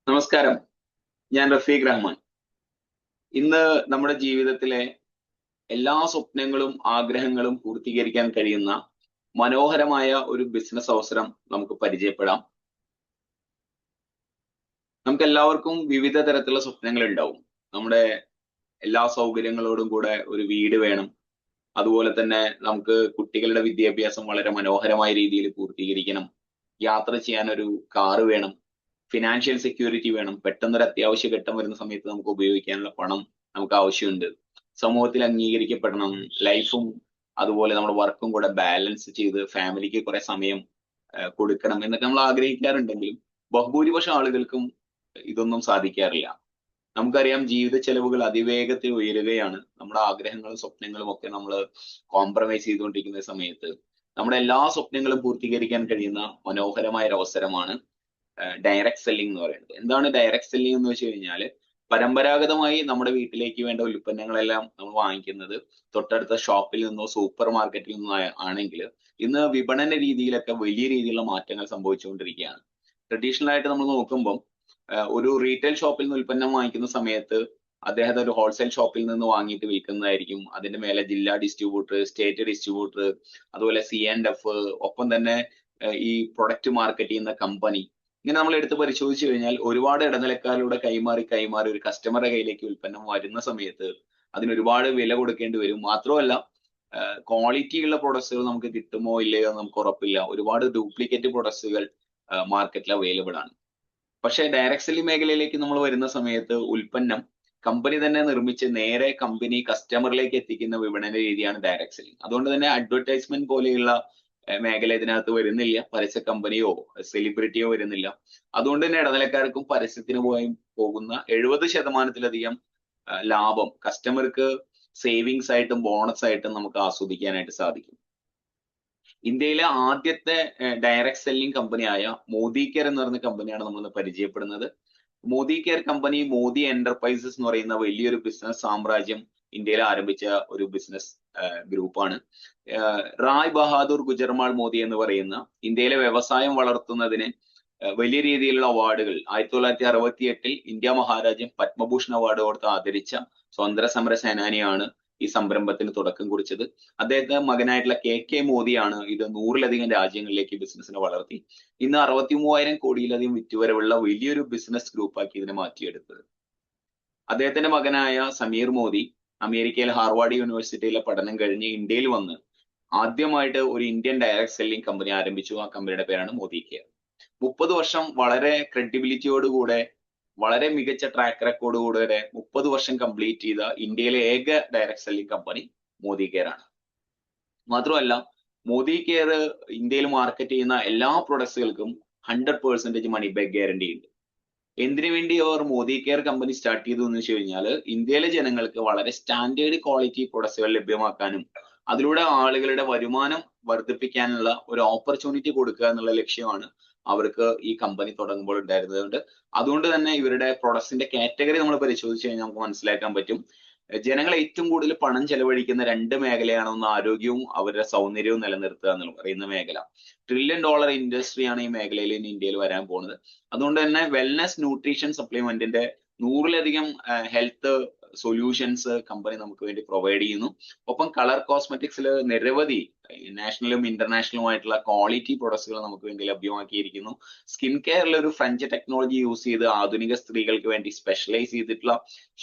നമസ്കാരം. ഞാൻ റഫീഖ് റഹ്മാൻ. ഇന്ന് നമ്മുടെ ജീവിതത്തിലെ എല്ലാ സ്വപ്നങ്ങളും ആഗ്രഹങ്ങളും പൂർത്തീകരിക്കാൻ കഴിയുന്ന മനോഹരമായ ഒരു ബിസിനസ് അവസരം നമുക്ക് പരിചയപ്പെടാം. നമുക്കെല്ലാവർക്കും വിവിധ തരത്തിലുള്ള സ്വപ്നങ്ങൾ ഉണ്ടാവും. നമ്മുടെ എല്ലാ സൗകര്യങ്ങളോടും കൂടെ ഒരു വീട് വേണം. അതുപോലെ തന്നെ നമുക്ക് കുട്ടികളുടെ വിദ്യാഭ്യാസം വളരെ മനോഹരമായ രീതിയിൽ പൂർത്തീകരിക്കണം. യാത്ര ചെയ്യാൻ ഒരു കാറ് വേണം. ഫിനാൻഷ്യൽ സെക്യൂരിറ്റി വേണം. പെട്ടെന്നൊരു അത്യാവശ്യ ഘട്ടം വരുന്ന സമയത്ത് നമുക്ക് ഉപയോഗിക്കാനുള്ള പണം നമുക്ക് ആവശ്യമുണ്ട്. സമൂഹത്തിൽ അംഗീകരിക്കപ്പെടണം. ലൈഫും അതുപോലെ നമ്മുടെ വർക്കും കൂടെ ബാലൻസ് ചെയ്ത് ഫാമിലിക്ക് കുറെ സമയം കൊടുക്കണം എന്നൊക്കെ നമ്മൾ ആഗ്രഹിക്കാറുണ്ടെങ്കിലും ബഹുഭൂരിപക്ഷം ആളുകൾക്കും ഇതൊന്നും സാധിക്കാറില്ല. നമുക്കറിയാം ജീവിത ചെലവുകൾ അതിവേഗത്തിൽ ഉയരുകയാണ്. നമ്മുടെ ആഗ്രഹങ്ങളും സ്വപ്നങ്ങളും ഒക്കെ നമ്മൾ കോംപ്രമൈസ് ചെയ്തുകൊണ്ടിരിക്കുന്ന സമയത്ത് നമ്മുടെ എല്ലാ സ്വപ്നങ്ങളും പൂർത്തീകരിക്കാൻ കഴിയുന്ന മനോഹരമായ ഒരു അവസരമാണ് ഡയറക്ട് സെല്ലിംഗ് എന്ന് പറയുന്നത്. എന്താണ് ഡയറക്ട് സെല്ലിംഗ് എന്ന് വെച്ച് കഴിഞ്ഞാൽ, പരമ്പരാഗതമായി നമ്മുടെ വീട്ടിലേക്ക് വേണ്ട ഉൽപ്പന്നങ്ങളെല്ലാം നമ്മൾ വാങ്ങിക്കുന്നത് തൊട്ടടുത്ത ഷോപ്പിൽ നിന്നോ സൂപ്പർ മാർക്കറ്റിൽ നിന്നോ ആണെങ്കിൽ ഇന്ന് വിപണന രീതിയിലൊക്കെ വലിയ രീതിയിലുള്ള മാറ്റങ്ങൾ സംഭവിച്ചുകൊണ്ടിരിക്കുകയാണ്. ട്രഡീഷണൽ ആയിട്ട് നമ്മൾ നോക്കുമ്പോൾ ഒരു റീറ്റെയിൽ ഷോപ്പിൽ നിന്ന് ഉൽപ്പന്നം വാങ്ങിക്കുന്ന സമയത്ത് അദ്ദേഹത്തെ ഒരു ഹോൾസെയിൽ ഷോപ്പിൽ നിന്ന് വാങ്ങിയിട്ട് വിൽക്കുന്നതായിരിക്കും. അതിന്റെ മേലെ ജില്ലാ ഡിസ്ട്രിബ്യൂട്ടർ, സ്റ്റേറ്റ് ഡിസ്ട്രിബ്യൂട്ടർ, അതുപോലെ C&F, ഒപ്പം തന്നെ ഈ പ്രൊഡക്റ്റ് മാർക്കറ്റ് ചെയ്യുന്ന കമ്പനി, ഇങ്ങനെ നമ്മൾ എടുത്ത് പരിശോധിച്ചു കഴിഞ്ഞാൽ ഒരുപാട് ഇടനിലക്കാരിലൂടെ കൈമാറി കൈമാറി ഒരു കസ്റ്റമറുടെ കയ്യിലേക്ക് ഉൽപ്പന്നം വരുന്ന സമയത്ത് അതിന് ഒരുപാട് വില കൊടുക്കേണ്ടി വരും. മാത്രമല്ല ക്വാളിറ്റി ഉള്ള പ്രൊഡക്ട്സുകൾ നമുക്ക് കിട്ടുമോ ഇല്ലയോ എന്ന് നമുക്ക് ഉറപ്പില്ല. ഒരുപാട് ഡ്യൂപ്ലിക്കേറ്റ് പ്രൊഡക്ട്സുകൾ മാർക്കറ്റിൽ അവൈലബിൾ ആണ്. പക്ഷേ ഡയറക്ട് സെല്ലിംഗ് മേഖലയിലേക്ക് നമ്മൾ വരുന്ന സമയത്ത് ഉൽപ്പന്നം കമ്പനി തന്നെ നിർമ്മിച്ച് നേരെ കമ്പനി കസ്റ്റമറിലേക്ക് എത്തിക്കുന്ന വിപണന രീതിയാണ് ഡയറക്ട് സെല്ലിംഗ്. അതുകൊണ്ട് തന്നെ അഡ്വർടൈസ്മെന്റ് പോലെയുള്ള മേഖല ഇതിനകത്ത് വരുന്നില്ല. പരസ്യ കമ്പനിയോ സെലിബ്രിറ്റിയോ വരുന്നില്ല. അതുകൊണ്ട് തന്നെ ഇടനിലക്കാർക്കും പരസ്യത്തിന് പോയി പോകുന്ന 70% ലാഭം കസ്റ്റമർക്ക് സേവിങ്സ് ആയിട്ടും ബോണസ് ആയിട്ടും നമുക്ക് ആസ്വദിക്കാനായിട്ട് സാധിക്കും. ഇന്ത്യയിലെ ആദ്യത്തെ ഡയറക്ട് സെല്ലിംഗ് കമ്പനിയായ മോദി കെയർ എന്ന് പറയുന്ന കമ്പനിയാണ് നമ്മൾ പരിചയപ്പെടുന്നത്. Modi care company Modi enterprises എന്ന് പറയുന്ന വലിയൊരു ബിസിനസ് സാമ്രാജ്യം ഇന്ത്യയിൽ ആരംഭിച്ച ഒരു ബിസിനസ് ഗ്രൂപ്പാണ്. റായ് ബഹാദൂർ ഗുജർമാൾ മോദി എന്ന് പറയുന്ന ഇന്ത്യയിലെ വ്യവസായം വളർത്തുന്നതിന് വലിയ രീതിയിലുള്ള അവാർഡുകൾ 1968 ഇന്ത്യ മഹാരാജ്യം പത്മഭൂഷൺ അവാർഡ് കൊടുത്ത് ആദരിച്ച സ്വാതന്ത്ര്യ സമര സേനാനിയാണ് ഈ സംരംഭത്തിന് തുടക്കം കുറിച്ചത്. അദ്ദേഹത്തിന്റെ മകനായിട്ടുള്ള KK മോദിയാണ് ഇത് 100-ലധികം രാജ്യങ്ങളിലേക്ക് ബിസിനസിനെ വളർത്തി ഇന്ന് 63,000 കോടിയിലധികം വിറ്റുവരവുള്ള വലിയൊരു ബിസിനസ് ഗ്രൂപ്പാക്കി ഇതിനെ മാറ്റിയെടുത്തത്. അദ്ദേഹത്തിന്റെ മകനായ സമീർ മോദി അമേരിക്കയിൽ ഹാർവാർഡ് യൂണിവേഴ്സിറ്റിയിലെ പഠനം കഴിഞ്ഞ് ഇന്ത്യയിൽ വന്ന് ആദ്യമായിട്ട് ഒരു ഇന്ത്യൻ ഡയറക്ട് സെല്ലിംഗ് കമ്പനി ആരംഭിച്ചു. ആ കമ്പനിയുടെ പേരാണ് മോദി കെയർ. 30 വർഷം വളരെ ക്രെഡിബിലിറ്റിയോടുകൂടെ വളരെ മികച്ച ട്രാക്ക് റെക്കോർഡോടുകൂടെ 30 വർഷം കംപ്ലീറ്റ് ചെയ്ത ഇന്ത്യയിലെ ഏക direct selling company Modi care ആണ്. മാത്രമല്ല മോദി കെയർ ഇന്ത്യയിൽ മാർക്കറ്റ് ചെയ്യുന്ന എല്ലാ പ്രൊഡക്ട്സുകൾക്കും 100% മണി ബാക്ക് ഗ്യാരണ്ടി ഉണ്ട്. എന്തിനു വേണ്ടി അവർ മോദി കെയർ കമ്പനി സ്റ്റാർട്ട് ചെയ്തു എന്ന് വെച്ച് കഴിഞ്ഞാൽ ഇന്ത്യയിലെ ജനങ്ങൾക്ക് വളരെ സ്റ്റാൻഡേർഡ് ക്വാളിറ്റി പ്രൊഡക്ട്സുകൾ ലഭ്യമാക്കാനും അതിലൂടെ ആളുകളുടെ വരുമാനം വർദ്ധിപ്പിക്കാനുള്ള ഒരു ഓപ്പർച്യൂണിറ്റി കൊടുക്കുക എന്നുള്ള ലക്ഷ്യമാണ് അവർക്ക് ഈ കമ്പനി തുടങ്ങുമ്പോൾ ഉണ്ടായിരുന്നത്. അതുകൊണ്ട് തന്നെ ഇവരുടെ പ്രൊഡക്ട്സിന്റെ കാറ്റഗറി നമ്മൾ പരിശോധിച്ച് കഴിഞ്ഞാൽ നമുക്ക് മനസ്സിലാക്കാൻ പറ്റും. ജനങ്ങൾ ഏറ്റവും കൂടുതൽ പണം ചെലവഴിക്കുന്ന 2 മേഖലയാണ്. ഒന്ന് ആരോഗ്യവും അവരുടെ സൗന്ദര്യവും നിലനിർത്തുക എന്ന് പറയുന്ന മേഖല. $1 ട്രില്യൺ ഇൻഡസ്ട്രിയാണ് ഈ മേഖലയിൽ ഇനി ഇന്ത്യയിൽ വരാൻ പോകുന്നത്. അതുകൊണ്ട് തന്നെ വെൽനസ് ന്യൂട്രീഷൻ സപ്ലിമെന്റിന്റെ 100-ലധികം ഹെൽത്ത് സൊല്യൂഷൻസ് കമ്പനി നമുക്ക് വേണ്ടി പ്രൊവൈഡ് ചെയ്യുന്നു. ഒപ്പം കളർ കോസ്മെറ്റിക്സിൽ നിരവധി നാഷണലും ഇന്റർനാഷണലുമായിട്ടുള്ള ക്വാളിറ്റി പ്രൊഡക്ട്സുകൾ നമുക്ക് വേണ്ടി ലഭ്യമാക്കിയിരിക്കുന്നു. സ്കിൻ കെയറിൽ ഒരു ഫ്രഞ്ച് ടെക്നോളജി യൂസ് ചെയ്ത് ആധുനിക സ്ത്രീകൾക്ക് വേണ്ടി സ്പെഷ്യലൈസ് ചെയ്തിട്ടുള്ള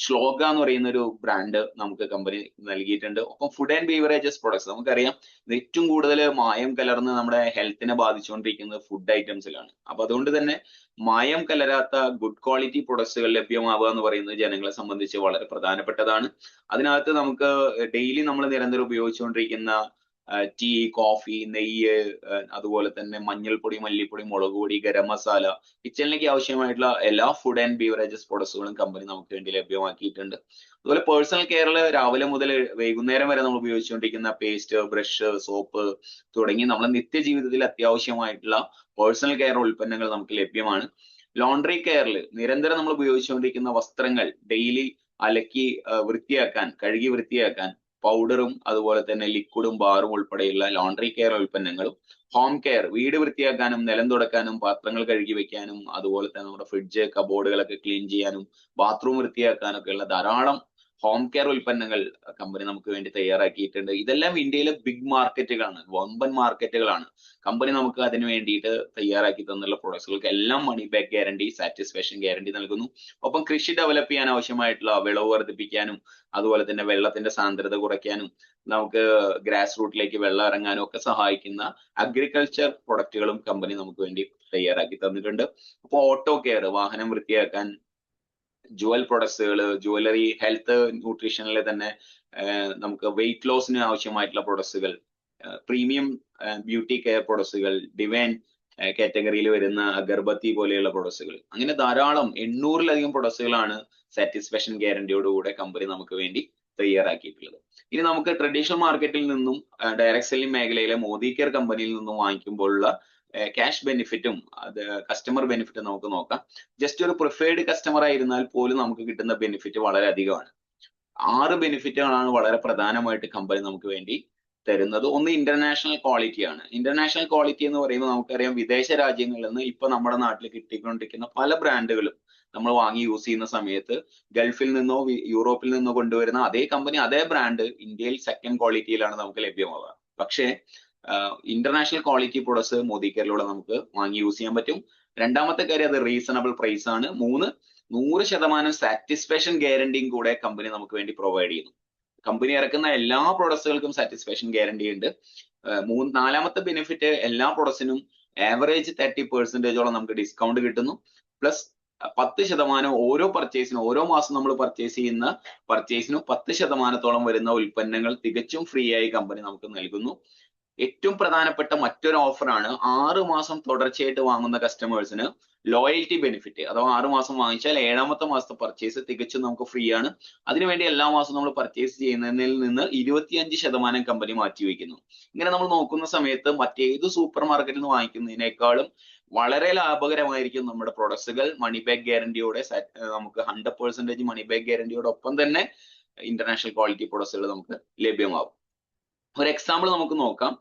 ശ്ലോക എന്ന് പറയുന്ന ഒരു ബ്രാൻഡ് നമുക്ക് കമ്പനി നൽകിയിട്ടുണ്ട്. ഒപ്പം ഫുഡ് ആൻഡ് ബീവറേജസ് പ്രൊഡക്ട്സ് നമുക്കറിയാം ഇത് ഏറ്റവും കൂടുതൽ മായം കലർന്ന് നമ്മുടെ ഹെൽത്തിനെ ബാധിച്ചുകൊണ്ടിരിക്കുന്നത് ഫുഡ് ഐറ്റംസിലാണ്. അപ്പൊ അതുകൊണ്ട് തന്നെ മായം കലരാത്ത ഗുഡ് ക്വാളിറ്റി പ്രൊഡക്ട്സുകൾ ലഭ്യമാവുക എന്ന് പറയുന്നത് ജനങ്ങളെ സംബന്ധിച്ച് വളരെ പ്രധാനപ്പെട്ടതാണ്. അതിനകത്ത് നമുക്ക് ഡെയിലി നമ്മൾ നിരന്തരം ഉപയോഗിച്ചുകൊണ്ടിരിക്കുന്ന ടീ, കോഫി, നെയ്യ്, അതുപോലെ തന്നെ മഞ്ഞൾപ്പൊടി, മല്ലിപ്പൊടി, മുളക് പൊടി, ഗരം മസാല, കിച്ചണിലേക്ക് ആവശ്യമായിട്ടുള്ള എല്ലാ ഫുഡ് ആൻഡ് ബീവറേജസ് പ്രൊഡക്ട്സുകളും കമ്പനി നമുക്ക് വേണ്ടി ലഭ്യമാക്കിയിട്ടുണ്ട്. അതുപോലെ പേഴ്സണൽ കെയറിൽ രാവിലെ മുതൽ വൈകുന്നേരം വരെ നമ്മൾ ഉപയോഗിച്ചുകൊണ്ടിരിക്കുന്ന പേസ്റ്റ്, ബ്രഷ്, സോപ്പ് തുടങ്ങി നമ്മുടെ നിത്യജീവിതത്തിൽ അത്യാവശ്യമായിട്ടുള്ള പേഴ്സണൽ കെയർ ഉൽപ്പന്നങ്ങൾ നമുക്ക് ലഭ്യമാണ്. ലോണ്ടറി കെയറിൽ നിരന്തരം നമ്മൾ ഉപയോഗിച്ചുകൊണ്ടിരിക്കുന്ന വസ്ത്രങ്ങൾ ഡെയിലി അലക്കി വൃത്തിയാക്കാൻ, കഴുകി വൃത്തിയാക്കാൻ പൗഡറും അതുപോലെ തന്നെ ലിക്വിഡും ബാറും ഉൾപ്പെടെയുള്ള ലോണ്ടറി കെയർ ഉൽപ്പന്നങ്ങളും, ഹോം കെയർ വീട് വൃത്തിയാക്കാനും നിലം തുടക്കാനും പാത്രങ്ങൾ കഴുകി വെക്കാനും അതുപോലെ തന്നെ നമ്മുടെ ഫ്രിഡ്ജ് കബോർഡുകളൊക്കെ ക്ലീൻ ചെയ്യാനും ബാത്റൂം വൃത്തിയാക്കാനൊക്കെ ഉള്ള ധാരാളം ഹോം കെയർ ഉൽപ്പന്നങ്ങൾ കമ്പനി നമുക്ക് വേണ്ടി തയ്യാറാക്കിയിട്ടുണ്ട്. ഇതെല്ലാം ഇന്ത്യയിലെ ബിഗ് മാർക്കറ്റുകളാണ്, വമ്പൻ മാർക്കറ്റുകളാണ്. കമ്പനി നമുക്ക് അതിന് വേണ്ടിയിട്ട് തയ്യാറാക്കി തന്നുള്ള പ്രൊഡക്ട്സുകൾക്ക് എല്ലാം money back guarantee, satisfaction guarantee നൽകുന്നു. ഒപ്പം കൃഷി ഡെവലപ്പ് ചെയ്യാൻ ആവശ്യമായിട്ടുള്ള വിളവ് വർദ്ധിപ്പിക്കാനും അതുപോലെ തന്നെ വെള്ളത്തിന്റെ സാന്ദ്രത കുറയ്ക്കാനും നമുക്ക് ഗ്രാസ് റൂട്ടിലേക്ക് വെള്ളം ഇറങ്ങാനും ഒക്കെ സഹായിക്കുന്ന അഗ്രികൾച്ചർ പ്രൊഡക്റ്റുകളും കമ്പനി നമുക്ക് വേണ്ടി തയ്യാറാക്കി തന്നിട്ടുണ്ട്. അപ്പോൾ ഓട്ടോ കെയർ വാഹനം വൃത്തിയാക്കാൻ, ജുവൽ പ്രൊഡക്ട്സുകൾ, ജുവലറി, ഹെൽത്ത് ന്യൂട്രീഷനിലെ തന്നെ നമുക്ക് വെയിറ്റ് ലോസിന് ആവശ്യമായിട്ടുള്ള പ്രൊഡക്ട്സുകൾ, പ്രീമിയം ബ്യൂട്ടി കെയർ പ്രൊഡക്ട്സുകൾ, ഡിവൈൻ കാറ്റഗറിയിൽ വരുന്ന അഗർബത്തി പോലെയുള്ള പ്രൊഡക്ട്സുകൾ, അങ്ങനെ ധാരാളം 800-ലധികം പ്രൊഡക്ട്സുകളാണ് സാറ്റിസ്ഫാക്ഷൻ ഗ്യാരണ്ടിയോടുകൂടെ കമ്പനി നമുക്ക് വേണ്ടി തയ്യാറാക്കിയിട്ടുള്ളത്. ഇനി നമുക്ക് ട്രഡീഷണൽ മാർക്കറ്റിൽ നിന്നും ഡയറക്ട് സെല്ലിംഗ് മേഖലയിലെ മോദി കെയർ കമ്പനിയിൽ നിന്നും വാങ്ങിക്കുമ്പോഴുള്ള ക്യാഷ് ബെനിഫിറ്റും അത് കസ്റ്റമർ ബെനിഫിറ്റും നമുക്ക് നോക്കാം. ജസ്റ്റ് ഒരു പ്രിഫേർഡ് കസ്റ്റമർ ആയിരുന്നാൽ പോലും നമുക്ക് കിട്ടുന്ന ബെനിഫിറ്റ് വളരെ അധികമാണ്. 6 ബെനിഫിറ്റുകളാണ് വളരെ പ്രധാനമായിട്ട് കമ്പനി നമുക്ക് വേണ്ടി തരുന്നത്. ഒന്ന് ഇന്റർനാഷണൽ ക്വാളിറ്റി ആണ്. ഇന്റർനാഷണൽ ക്വാളിറ്റി എന്ന് പറയുമ്പോൾ നമുക്കറിയാം, വിദേശ രാജ്യങ്ങളിൽ നിന്ന് ഇപ്പൊ നമ്മുടെ നാട്ടിൽ കിട്ടിക്കൊണ്ടിരിക്കുന്ന പല ബ്രാൻഡുകളും നമ്മൾ വാങ്ങി യൂസ് ചെയ്യുന്ന സമയത്ത് ഗൾഫിൽ നിന്നോ യൂറോപ്പിൽ നിന്നോ കൊണ്ടുവരുന്ന അതേ കമ്പനി അതേ ബ്രാൻഡ് ഇന്ത്യയിൽ സെക്കൻഡ് ക്വാളിറ്റിയിലാണ് നമുക്ക് ലഭ്യമാവുക. പക്ഷേ ഇന്റർനാഷണൽ ക്വാളിറ്റി പ്രൊഡക്ട്സ് മോദി കെയറിലൂടെ നമുക്ക് വാങ്ങി യൂസ് ചെയ്യാൻ പറ്റും. രണ്ടാമത്തെ കാര്യം, അത് റീസണബിൾ പ്രൈസ് ആണ്. 100% സാറ്റിസ്ഫാക്ഷൻ ഗ്യാരണ്ടിയും കൂടെ കമ്പനി നമുക്ക് വേണ്ടി പ്രൊവൈഡ് ചെയ്യുന്നു. കമ്പനി ഇറക്കുന്ന എല്ലാ പ്രൊഡക്ട്സുകൾക്കും സാറ്റിസ്ഫാക്ഷൻ ഗ്യാരണ്ടി ഉണ്ട്. നാലാമത്തെ ബെനിഫിറ്റ്, എല്ലാ പ്രൊഡക്ട്സിനും ആവറേജ് 30% നമുക്ക് ഡിസ്കൗണ്ട് കിട്ടുന്നു. പ്ലസ് 10% ഓരോ പർച്ചേസിനും, ഓരോ മാസം നമ്മൾ പർച്ചേസ് ചെയ്യുന്ന പർച്ചേസിനും 10% വരുന്ന ഉൽപ്പന്നങ്ങൾ തികച്ചും ഫ്രീ ആയി കമ്പനി നമുക്ക് നൽകുന്നു. ഏറ്റവും പ്രധാനപ്പെട്ട മറ്റൊരു ഓഫറാണ് 6 മാസം തുടർച്ചയായിട്ട് വാങ്ങുന്ന കസ്റ്റമേഴ്സിന് ലോയൽറ്റി ബെനിഫിറ്റ്. അഥവാ 6 മാസം വാങ്ങിച്ചാൽ 7ാമത്തെ മാസത്തെ പർച്ചേസ് തികച്ചും നമുക്ക് ഫ്രീ ആണ്. അതിനുവേണ്ടി എല്ലാ മാസവും നമ്മൾ പർച്ചേസ് ചെയ്യുന്നതിൽ നിന്ന് 25% കമ്പനി മാറ്റിവെക്കുന്നു. ഇങ്ങനെ നമ്മൾ നോക്കുന്ന സമയത്ത് മറ്റേത് സൂപ്പർ മാർക്കറ്റിൽ നിന്ന് വാങ്ങിക്കുന്നതിനേക്കാളും വളരെ ലാഭകരമായിരിക്കും നമ്മുടെ പ്രൊഡക്ട്സുകൾ. മണി ബാക്ക് ഗ്യാരണ്ടിയോടെ നമുക്ക് 100% മണി ബാക്ക് ഗ്യാരണ്ടിയോടൊപ്പം തന്നെ ഇന്റർനാഷണൽ ക്വാളിറ്റി പ്രൊഡക്ട്സുകൾ നമുക്ക് ലഭ്യമാവും. ഒരു എക്സാമ്പിൾ നമുക്ക് നോക്കാം.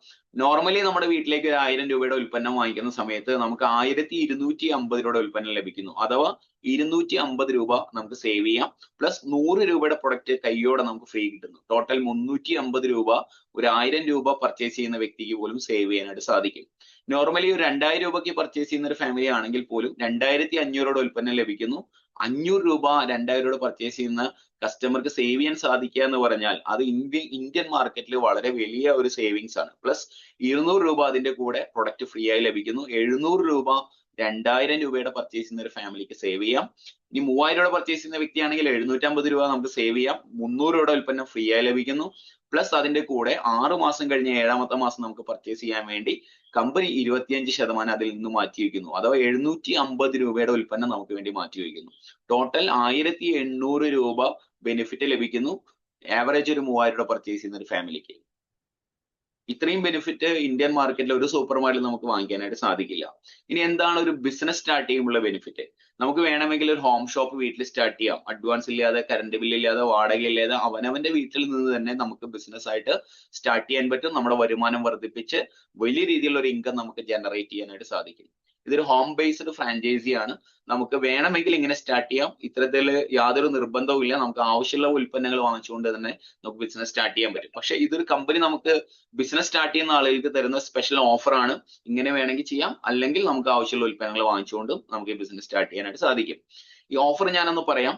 നോർമലി നമ്മുടെ വീട്ടിലേക്ക് ഒരു 1000 രൂപയുടെ ഉൽപ്പന്നം വാങ്ങിക്കുന്ന സമയത്ത് നമുക്ക് 1250 രൂപയുടെ ഉൽപ്പന്നം ലഭിക്കുന്നു. അഥവാ 250 രൂപ നമുക്ക് സേവ് ചെയ്യാം. പ്ലസ് 100 രൂപയുടെ പ്രൊഡക്റ്റ് കയ്യോടെ നമുക്ക് ഫ്രീ കിട്ടുന്നു. ടോട്ടൽ 350 രൂപ ഒരു 1000 രൂപ പർച്ചേസ് ചെയ്യുന്ന വ്യക്തിക്ക് പോലും സേവ് ചെയ്യാനായിട്ട് സാധിക്കും. നോർമലി ഒരു 2000 രൂപയ്ക്ക് പർച്ചേസ് ചെയ്യുന്ന ഒരു ഫാമിലി ആണെങ്കിൽ പോലും 2500 ഉൽപ്പന്നം ലഭിക്കുന്നു. 500 രൂപ 2000 രൂപ പർച്ചേസ് ചെയ്യുന്ന കസ്റ്റമർക്ക് സേവ് ചെയ്യാൻ സാധിക്കുക എന്ന് പറഞ്ഞാൽ അത് ഇന്ത്യൻ മാർക്കറ്റിൽ വളരെ വലിയ ഒരു സേവിങ്സ് ആണ്. പ്ലസ് 200 രൂപ അതിന്റെ കൂടെ പ്രൊഡക്റ്റ് ഫ്രീ ആയി ലഭിക്കുന്നു. 700 രൂപ 2000 രൂപയുടെ പർച്ചേസ് ചെയ്യുന്ന ഒരു ഫാമിലിക്ക് സേവ് ചെയ്യാം. ഇനി 3000 രൂപ പർച്ചേസ് ചെയ്യുന്ന വ്യക്തിയാണെങ്കിൽ 750 രൂപ നമുക്ക് സേവ് ചെയ്യാം. 300 രൂപയുടെ ഉൽപ്പന്നം ഫ്രീ ആയി ലഭിക്കുന്നു. പ്ലസ് അതിന്റെ കൂടെ 6 മാസം കഴിഞ്ഞ് 7ാമത്തെ മാസം നമുക്ക് പർച്ചേസ് ചെയ്യാൻ വേണ്ടി കമ്പനി 25% അതിൽ നിന്ന് മാറ്റിവെക്കുന്നു. അഥവാ 750 രൂപയുടെ ഉൽപ്പന്നം നമുക്ക് വേണ്ടി മാറ്റിവെക്കുന്നു. ടോട്ടൽ 1800 രൂപ ബെനിഫിറ്റ് ലഭിക്കുന്നു ആവറേജ് ഒരു 3000 രൂപ പർച്ചേസ് ചെയ്യുന്ന ഒരു ഫാമിലിക്ക്. ഇത്രയും ബെനിഫിറ്റ് ഇന്ത്യൻ മാർക്കറ്റിൽ ഒരു സൂപ്പർ മാർക്കറ്റിൽ നമുക്ക് വാങ്ങിക്കാനായിട്ട് സാധിക്കില്ല. ഇനി എന്താണ് ഒരു ബിസിനസ് സ്റ്റാർട്ട് ചെയ്യുമ്പോഴുള്ള ബെനിഫിറ്റ്? നമുക്ക് വേണമെങ്കിൽ ഒരു ഹോം ഷോപ്പ് വീട്ടിൽ സ്റ്റാർട്ട് ചെയ്യാം. അഡ്വാൻസ് ഇല്ലാതെ, കറണ്ട് ബില്ല് ഇല്ലാതെ, വാടക ഇല്ലാതെ അവനവന്റെ വീട്ടിൽ നിന്ന് തന്നെ നമുക്ക് ബിസിനസ് ആയിട്ട് സ്റ്റാർട്ട് ചെയ്യാൻ പറ്റും. നമ്മുടെ വരുമാനം വർദ്ധിപ്പിച്ച് വലിയ രീതിയിലുള്ള ഒരു ഇൻകം നമുക്ക് ജനറേറ്റ് ചെയ്യാനായിട്ട് സാധിക്കും. ഇതൊരു ഹോം ബേസ്ഡ് ഫ്രാഞ്ചൈസി ആണ്. നമുക്ക് വേണമെങ്കിൽ ഇങ്ങനെ സ്റ്റാർട്ട് ചെയ്യാം. ഇത്തരത്തിൽ യാതൊരു നിർബന്ധവും ഇല്ല. നമുക്ക് ആവശ്യമുള്ള ഉൽപ്പന്നങ്ങൾ വാങ്ങിച്ചുകൊണ്ട് തന്നെ നമുക്ക് ബിസിനസ് സ്റ്റാർട്ട് ചെയ്യാൻ പറ്റും. പക്ഷെ ഇതൊരു കമ്പനി നമുക്ക് ബിസിനസ് സ്റ്റാർട്ട് ചെയ്യുന്ന ആളുകൾക്ക് തരുന്ന സ്പെഷ്യൽ ഓഫർ ആണ്. ഇങ്ങനെ വേണമെങ്കിൽ ചെയ്യാം, അല്ലെങ്കിൽ നമുക്ക് ആവശ്യമുള്ള ഉൽപ്പന്നങ്ങൾ വാങ്ങിച്ചുകൊണ്ടും നമുക്ക് ഈ ബിസിനസ് സ്റ്റാർട്ട് ചെയ്യാനായിട്ട് സാധിക്കും. ഈ ഓഫർ ഞാനൊന്ന് പറയാം.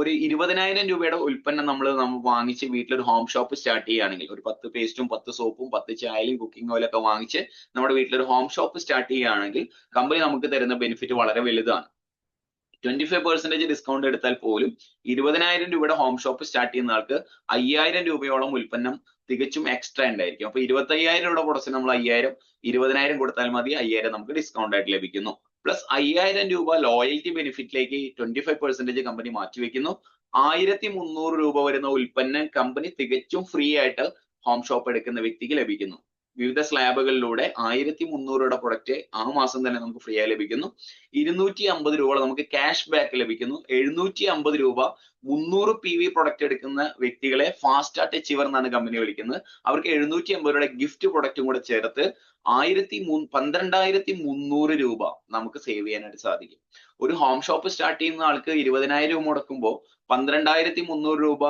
ഒരു 20,000 രൂപയുടെ ഉൽപ്പന്നം നമ്മൾ വാങ്ങിച്ച് വീട്ടിലൊരു ഹോം ഷോപ്പ് സ്റ്റാർട്ട് ചെയ്യുകയാണെങ്കിൽ, ഒരു 10 പേസ്റ്റും 10 സോപ്പും 10 ചായയും കുക്കിംഗ് ഓയിലൊക്കെ വാങ്ങിച്ച് നമ്മുടെ വീട്ടിലൊരു ഹോം ഷോപ്പ് സ്റ്റാർട്ട് ചെയ്യുകയാണെങ്കിൽ കമ്പനി നമുക്ക് തരുന്ന ബെനിഫിറ്റ് വളരെ വലുതാണ്. 25% ഡിസ്കൗണ്ട് എടുത്താൽ പോലും 20,000 രൂപയുടെ ഹോം ഷോപ്പ് സ്റ്റാർട്ട് ചെയ്യുന്ന ആൾക്ക് 5000 രൂപയോളം ഉൽപ്പന്നം തികച്ചും എക്സ്ട്രാ ഉണ്ടായിരിക്കും. അപ്പൊ 25,000 രൂപയുടെ പ്രൊഡക്റ്റ് നമ്മൾ 5000, 20,000 കൊടുത്താൽ മതി. 5000 നമുക്ക് ഡിസ്കൗണ്ട് ആയിട്ട് ലഭിക്കുന്നു. പ്ലസ് 5000 രൂപ ലോയൽറ്റി ബെനിഫിറ്റിലേക്ക് 25% കമ്പനി മാറ്റിവെക്കുന്നു. 1300 രൂപ വരുന്ന ഉൽപ്പന്നം കമ്പനി തികച്ചും ഫ്രീ ആയിട്ട് ഹോം ഷോപ്പ് എടുക്കുന്ന വ്യക്തിക്ക് ലഭിക്കുന്നു. വിവിധ സ്ലാബുകളിലൂടെ 1300 രൂപയുടെ പ്രൊഡക്റ്റ് ആ മാസം തന്നെ നമുക്ക് ഫ്രീ ആയി ലഭിക്കുന്നു. 250 രൂപ നമുക്ക് ക്യാഷ് ബാക്ക് ലഭിക്കുന്നു. 750 രൂപ 300 PV പ്രൊഡക്റ്റ് എടുക്കുന്ന വ്യക്തികളെ ഫാസ്റ്റ് സ്റ്റാർട്ട് അച്ചീവർ എന്നാണ് കമ്പനി വിളിക്കുന്നത്. അവർക്ക് 750 രൂപയുടെ ഗിഫ്റ്റ് പ്രൊഡക്റ്റും കൂടെ ചേർത്ത് 12,300 രൂപ നമുക്ക് സേവ് ചെയ്യാനായിട്ട് സാധിക്കും. ഒരു ഹോം ഷോപ്പ് സ്റ്റാർട്ട് ചെയ്യുന്ന ആൾക്ക് 20,000 രൂപ മുടക്കുമ്പോൾ 12,300 രൂപ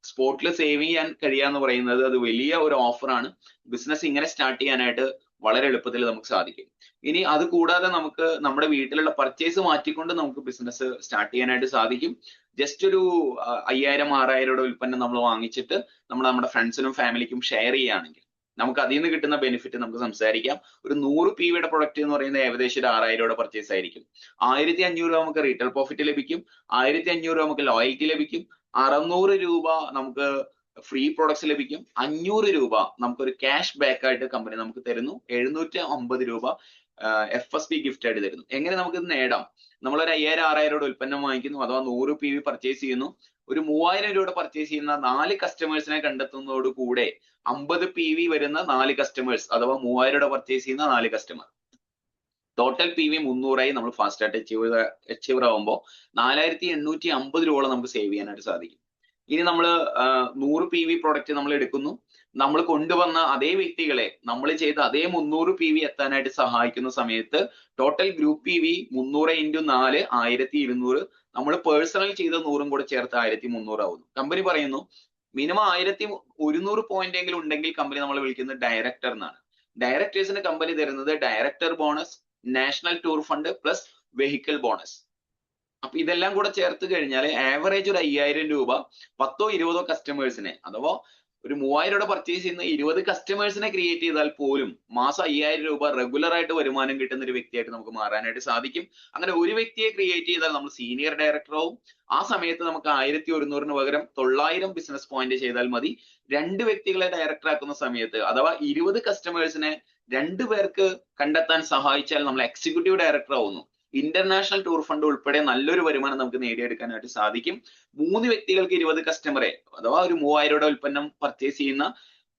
സ്പോട്ടിൽ സേവ് ചെയ്യാൻ കഴിയാന്ന് പറയുന്നത് അത് വലിയ ഒരു ഓഫറാണ്. ബിസിനസ് ഇങ്ങനെ സ്റ്റാർട്ട് ചെയ്യാനായിട്ട് വളരെ എളുപ്പത്തിൽ നമുക്ക് സാധിക്കും. ഇനി അത് കൂടാതെ നമുക്ക് നമ്മുടെ വീട്ടിലുള്ള പർച്ചേസ് മാറ്റിക്കൊണ്ട് നമുക്ക് ബിസിനസ് സ്റ്റാർട്ട് ചെയ്യാനായിട്ട് സാധിക്കും. ജസ്റ്റ് ഒരു 5,000-6,000 രൂപയുടെ ഉൽപ്പന്നം നമ്മൾ വാങ്ങിച്ചിട്ട് നമ്മൾ നമ്മുടെ ഫ്രണ്ട്സിനും ഫാമിലിക്കും ഷെയർ ചെയ്യുകയാണെങ്കിൽ നമുക്ക് അതിൽ നിന്ന് കിട്ടുന്ന ബെനിഫിറ്റ് നമുക്ക് സംസാരിക്കാം. ഒരു 100 PVയുടെ പ്രൊഡക്റ്റ് എന്ന് പറയുന്നത് ഏകദേശം ഒരു 6,000 രൂപയുടെ പർച്ചേസ് ആയിരിക്കും. 1,500 രൂപ നമുക്ക് റീറ്റെയിൽ പ്രോഫിറ്റ് ലഭിക്കും. 1,500 രൂപ നമുക്ക് ലോയൽറ്റി ലഭിക്കും. 600 രൂപ നമുക്ക് ഫ്രീ പ്രൊഡക്ട്സ് ലഭിക്കും. 500 രൂപ നമുക്കൊരു ക്യാഷ് ബാക്ക് ആയിട്ട് കമ്പനി നമുക്ക് തരുന്നു. 750 രൂപ FSP ഗിഫ്റ്റ് ആയിട്ട് തരുന്നു. എങ്ങനെ നമുക്ക് ഇത് നേടാം? നമ്മളൊരു 5,000-6,000 രൂപയുടെ ഉൽപ്പന്നം വാങ്ങിക്കുന്നു, അഥവാ 100 PV പർച്ചേസ് ചെയ്യുന്നു. ഒരു 3,000 രൂപയുടെ പർച്ചേസ് ചെയ്യുന്ന 4 കസ്റ്റമേഴ്സിനെ കണ്ടെത്തുന്നതോടുകൂടെ 50 PV വരുന്ന 4 കസ്റ്റമേഴ്സ്, അഥവാ 3,000 രൂപ പർച്ചേസ് ചെയ്യുന്ന 4 കസ്റ്റമർ, ടോട്ടൽ PV 300 നമ്മൾ ഫാസ്റ്റ് സ്റ്റാർട്ട് അച്ചീവർ ആവുമ്പോൾ 4,850 രൂപ നമുക്ക് സേവ് ചെയ്യാനായിട്ട് സാധിക്കും. ഇനി നമ്മൾ 100 PV പ്രൊഡക്റ്റ് നമ്മൾ എടുക്കുന്നു. നമ്മൾ കൊണ്ടുവന്ന അതേ വ്യക്തികളെ നമ്മൾ ചെയ്ത അതേ 300 PV എത്താനായിട്ട് സഹായിക്കുന്ന സമയത്ത് ടോട്ടൽ ഗ്രൂപ്പ് PV 300 × 4 1,200, നമ്മൾ പേഴ്സണൽ ചെയ്ത 100 കൂടെ ചേർത്ത് 1,300 ആവുന്നു. കമ്പനി പറയുന്നു മിനിമം 1,100 പോയിന്റ് എങ്കിലും ഉണ്ടെങ്കിൽ കമ്പനി നമ്മൾ വിളിക്കുന്നത് ഡയറക്ടർ എന്നാണ്. ഡയറക്ടേഴ്സിന് കമ്പനി തരുന്നത് director bonus, national tour fund plus vehicle bonus. അപ്പൊ ഇതെല്ലാം കൂടെ ചേർത്ത് കഴിഞ്ഞാൽ ആവറേജ് ഒരു 5,000 രൂപ 10-20 കസ്റ്റമേഴ്സിനെ, അഥവാ ഒരു 3,000 രൂപ പർച്ചേസ് ചെയ്യുന്ന 20 കസ്റ്റമേഴ്സിനെ ക്രിയേറ്റ് ചെയ്താൽ പോലും മാസം 5,000 രൂപ റെഗുലർ ആയിട്ട് വരുമാനം കിട്ടുന്ന ഒരു വ്യക്തിയായിട്ട് നമുക്ക് മാറാനായിട്ട് സാധിക്കും. അങ്ങനെ ഒരു വ്യക്തിയെ ക്രിയേറ്റ് ചെയ്താൽ നമ്മൾ സീനിയർ ഡയറക്ടർ ആവും. ആ സമയത്ത് നമുക്ക് 1,100-ന് പകരം 900 ബിസിനസ് പോയിന്റ് ചെയ്താൽ മതി. 2 വ്യക്തികളെ ഡയറക്ടർ ആക്കുന്ന സമയത്ത്, അഥവാ 20 കസ്റ്റമേഴ്സിനെ 2 പേർക്ക് കണ്ടെത്താൻ സഹായിച്ചാൽ നമ്മൾ എക്സിക്യൂട്ടീവ് ഡയറക്ടർ ആവുന്നു. ഇന്റർനാഷണൽ ടൂർ ഫണ്ട് ഉൾപ്പെടെ നല്ലൊരു വരുമാനം നമുക്ക് നേടിയെടുക്കാനായിട്ട് സാധിക്കും. 3 വ്യക്തികൾക്ക് 20 കസ്റ്റമറെ, അഥവാ ഒരു 3,000 രൂപയുടെ ഉൽപ്പന്നം പർച്ചേസ് ചെയ്യുന്ന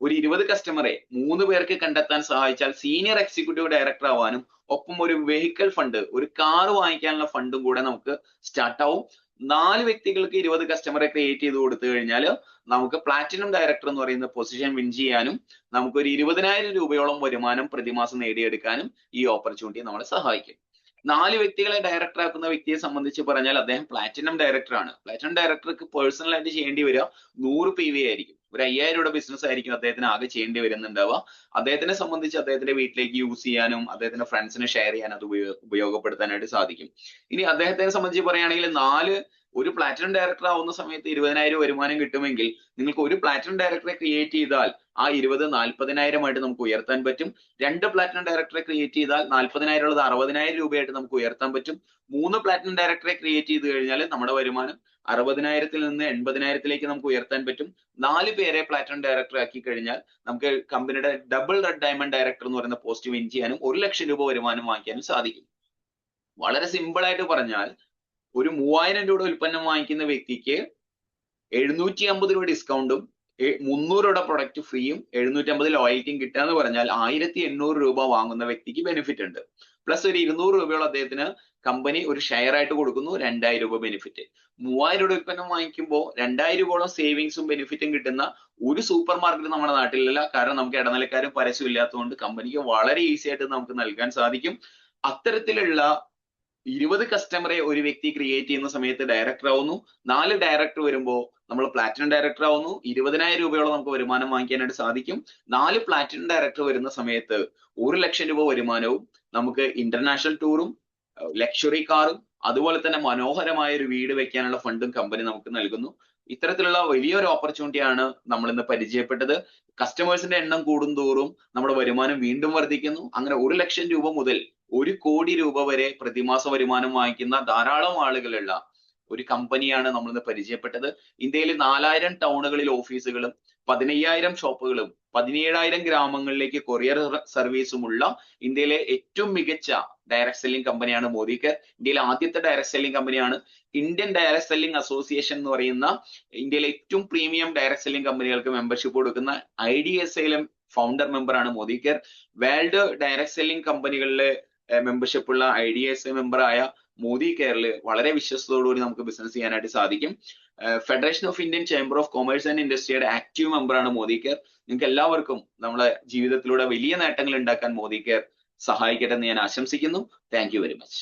ഒരു 20 കസ്റ്റമറെ 3 പേർക്ക് കണ്ടെത്താൻ സഹായിച്ചാൽ സീനിയർ എക്സിക്യൂട്ടീവ് ഡയറക്ടർ ആവാനും ഒപ്പം ഒരു വെഹിക്കിൾ ഫണ്ട്, ഒരു കാർ വാങ്ങിക്കാനുള്ള ഫണ്ടും കൂടെ നമുക്ക് സ്റ്റാർട്ട് ആവും. 4 വ്യക്തികൾക്ക് 20 കസ്റ്റമറെ ക്രിയേറ്റ് ചെയ്ത് കൊടുത്തു കഴിഞ്ഞാൽ നമുക്ക് പ്ലാറ്റിനം ഡയറക്ടർ എന്ന് പറയുന്ന പൊസിഷൻ വിൻ ചെയ്യാനും നമുക്കൊരു 20,000 രൂപയോളം വരുമാനം പ്രതിമാസം നേടിയെടുക്കാനും ഈ ഓപ്പർച്യൂണിറ്റി നമ്മളെ സഹായിക്കും. 4 വ്യക്തികളെ ഡയറക്ടർ ആക്കുന്ന വ്യക്തിയെ സംബന്ധിച്ച് പറഞ്ഞാൽ അദ്ദേഹം പ്ലാറ്റിനം ഡയറക്ടർ ആണ്. പ്ലാറ്റിനം ഡയറക്ടർക്ക് പേഴ്സണൽ ആയിട്ട് ചെയ്യേണ്ടി വരിക 100 PV ആയിരിക്കും. ഒരു 5,000 രൂപയുടെ ബിസിനസ് ആയിരിക്കും അദ്ദേഹത്തിന് ആകെ ചെയ്യേണ്ടി വരുന്നുണ്ടാവുക. അദ്ദേഹത്തിനെ സംബന്ധിച്ച് അദ്ദേഹത്തിന്റെ വീട്ടിലേക്ക് യൂസ് ചെയ്യാനും അദ്ദേഹത്തിന്റെ ഫ്രണ്ട്സിന് ഷെയർ ചെയ്യാൻ അത് ഉപയോഗപ്പെടുത്താനായിട്ട് സാധിക്കും. ഇനി അദ്ദേഹത്തെ സംബന്ധിച്ച് പറയുകയാണെങ്കിൽ ഒരു പ്ലാറ്റിനം ഡയറക്ടർ ആവുന്ന സമയത്ത് 20,000 വരുമാനം കിട്ടുമെങ്കിൽ നിങ്ങൾക്ക് ഒരു പ്ലാറ്റിനം ഡയറക്ടറെ ക്രിയേറ്റ് ചെയ്താൽ ആ 20 40,000 ആയിട്ട് നമുക്ക് ഉയർത്താൻ പറ്റും. 2 പ്ലാറ്റിനം ഡയറക്ടറെ ക്രിയേറ്റ് ചെയ്താൽ 40,000 ഉള്ളത് 60,000 രൂപയായിട്ട് നമുക്ക് ഉയർത്താൻ പറ്റും. 3 പ്ലാറ്റിനം ഡയറക്ടറെ ക്രിയേറ്റ് ചെയ്ത് കഴിഞ്ഞാൽ നമ്മുടെ വരുമാനം 60,000-ൽ നിന്ന് 80,000-ലേക്ക് നമുക്ക് ഉയർത്താൻ പറ്റും. 4 പേരെ പ്ലാറ്റിനം ഡയറക്ടർ ആക്കി കഴിഞ്ഞാൽ നമുക്ക് കമ്പനിയുടെ ഡബിൾ റെഡ് ഡയമണ്ട് ഡയറക്ടർ എന്ന് പറയുന്ന പോസ്റ്റ് വിൻ ചെയ്യാനും 1,00,000 രൂപ വരുമാനം വാങ്ങിക്കാനും സാധിക്കും. വളരെ സിമ്പിൾ ആയിട്ട് പറഞ്ഞാൽ ഒരു 3,000 രൂപയുടെ ഉൽപ്പന്നം വാങ്ങിക്കുന്ന വ്യക്തിക്ക് 750 രൂപ ഡിസ്കൗണ്ടും 300 രൂപയുടെ പ്രൊഡക്റ്റ് ഫ്രീയും 750 ലോയൽറ്റിയും കിട്ടുക എന്ന് പറഞ്ഞാൽ 1,800 രൂപ വാങ്ങുന്ന വ്യക്തിക്ക് ബെനിഫിറ്റ് ഉണ്ട്. പ്ലസ് ഒരു 200 രൂപയോളം അദ്ദേഹത്തിന് കമ്പനി ഒരു ഷെയർ ആയിട്ട് കൊടുക്കുന്നു, 2,000 രൂപ ബെനിഫിറ്റ്. 3,000 രൂപയുടെ ഉൽപ്പന്നം വാങ്ങിക്കുമ്പോൾ 2,000 രൂപയോളം സേവിങ്സും ബെനിഫിറ്റും കിട്ടുന്ന ഒരു സൂപ്പർ മാർക്കറ്റ് നമ്മുടെ നാട്ടിലില്ല. കാരണം നമുക്ക് ഇടനിലക്കാരും പരസ്യം ഇല്ലാത്തതുകൊണ്ട് കമ്പനിക്ക് വളരെ ഈസി ആയിട്ട് നമുക്ക് നൽകാൻ സാധിക്കും. അത്തരത്തിലുള്ള 20 കസ്റ്റമറെ ഒരു വ്യക്തി ക്രിയേറ്റ് ചെയ്യുന്ന സമയത്ത് ഡയറക്ടർ ആവുന്നു. 4 ഡയറക്ടർ വരുമ്പോൾ നമ്മൾ പ്ലാറ്റിനം ഡയറക്ടർ ആവുന്നു. 20,000 രൂപയോളം നമുക്ക് വരുമാനം വാങ്ങിക്കാനായിട്ട് സാധിക്കും. 4 പ്ലാറ്റിനം ഡയറക്ടർ വരുന്ന സമയത്ത് 1,00,000 രൂപ വരുമാനവും നമുക്ക് ഇന്റർനാഷണൽ ടൂറും ലക്ഷറി കാറും അതുപോലെ തന്നെ മനോഹരമായ ഒരു വീട് വെക്കാനുള്ള ഫണ്ടും കമ്പനി നമുക്ക് നൽകുന്നു. ഇത്തരത്തിലുള്ള വലിയൊരു ഓപ്പർച്യൂണിറ്റിയാണ് നമ്മൾ ഇന്ന് പരിചയപ്പെട്ടത്. കസ്റ്റമേഴ്സിന്റെ എണ്ണം കൂടുന്തോറും നമ്മുടെ വരുമാനം വീണ്ടും വർദ്ധിക്കുന്നു. അങ്ങനെ 1,00,000 രൂപ മുതൽ 1 കോടി രൂപ വരെ പ്രതിമാസ വരുമാനം വാങ്ങിക്കുന്ന ധാരാളം ആളുകളുള്ള ഒരു കമ്പനിയാണ് നമ്മൾ ഇന്ന് പരിചയപ്പെട്ടത്. ഇന്ത്യയിൽ 4,000 ടൗണുകളിൽ ഓഫീസുകളും 15,000 ഷോപ്പുകളും 17,000 ഗ്രാമങ്ങളിലേക്ക് കൊറിയർ സർവീസുമുള്ള ഇന്ത്യയിലെ ഏറ്റവും മികച്ച ഡയറക്ട് സെല്ലിംഗ് കമ്പനിയാണ് മോദികെയർ. ഇന്ത്യയിലെ ആദ്യത്തെ ഡയറക്ട് സെല്ലിംഗ് കമ്പനിയാണ്. ഇന്ത്യൻ ഡയറക്ട് സെല്ലിംഗ് അസോസിയേഷൻ എന്ന് പറയുന്ന ഇന്ത്യയിലെ ഏറ്റവും പ്രീമിയം ഡയറക്ട് സെല്ലിംഗ് കമ്പനികൾക്ക് മെമ്പർഷിപ്പ് കൊടുക്കുന്ന IDSAയിലും ഫൗണ്ടർ മെമ്പറാണ് Modi Care. World Direct Selling കമ്പനികളിലെ മെമ്പർഷിപ്പ് ഉള്ള IDSA മെമ്പറായ മോദി കെയറിൽ വളരെ വിശ്വസ്തയോടുകൂടി നമുക്ക് ബിസിനസ് ചെയ്യാനായിട്ട് സാധിക്കും. Federation of Indian Chamber of Commerce and ഇൻഡസ്ട്രിയുടെ ആക്റ്റീവ് മെമ്പറാണ് മോദി കെയർ. നിങ്ങൾക്ക് എല്ലാവർക്കും നമ്മുടെ ജീവിതത്തിലൂടെ വലിയ നേട്ടങ്ങൾ ഉണ്ടാക്കാൻ മോദി കെയർ സഹായിക്കട്ടെ എന്ന് ഞാൻ ആശംസിക്കുന്നു. Thank you very much.